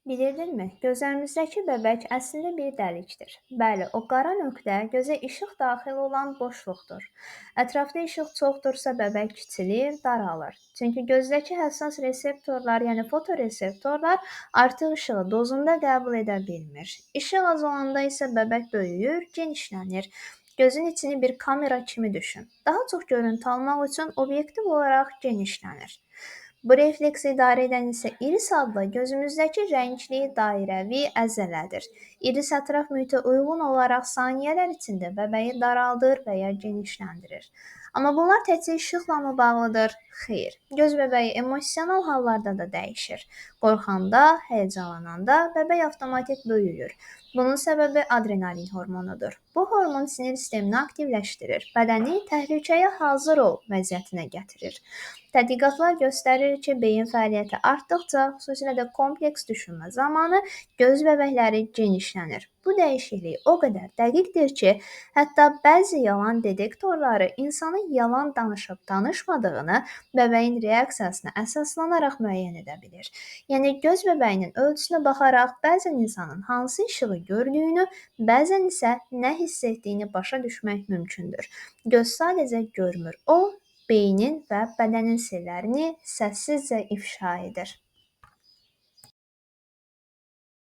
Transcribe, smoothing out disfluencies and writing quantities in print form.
Bilirdinmi? Gözlərimizdəki bəbək əslində bir dəlikdir. Bəli, o qara nöqtə gözə işıq daxil olan boşluqdur. Ətrafda işıq çoxdursa bəbək kiçilir, daralır. Çünki gözdəki həssas reseptorlar, yəni fotoreseptorlar artıq işığı dozunda qəbul edə bilmir. İşıq az olanda isə bəbək böyüyür, genişlənir. Gözün içini bir kamera kimi düşün. Daha çox görüntü almaq üçün obyektiv olaraq genişlənir. Bu refleksi idarə edən isə iris adlı gözümüzdəki rəngli dairəvi əzələdir. İris ətraf mühitə uyğun olaraq saniyələr içində bəbəyi daraldır və ya genişləndirir. Amma bunlar təkcə işıqla mı bağlıdır? Xeyr. Göz bəbəyi emosional hallarda da dəyişir. Qorxanda, həyəcanlananda bəbək avtomatik böyüyür. Bunun səbəbi adrenalin hormonudur. Bu hormon sinir sistemini aktivləşdirir, bədəni təhlükəyə hazır ol vəziyyətinə gətirir. Tədqiqatlar göstərir ki, beyin fəaliyyəti artdıqca, xüsusilə də kompleks düşünmə zamanı göz bəbəkləri genişlənir. Bu dəyişiklik o qədər dəqiqdir ki, hətta bəzi yalan detektorları insanın yalan danışıb-danışmadığını bəbəyin reaksiyasına əsaslanaraq müəyyən edə bilir. Yəni göz bəbəyinin ölçüsünə baxaraq bəzən insanın hansı işığı gördüyünü, bəzən isə nə hiss etdiyini başa düşmək mümkündür. Göz sadəcə görmür, o beynin və bədənin sirlərini səssizcə ifşa edir.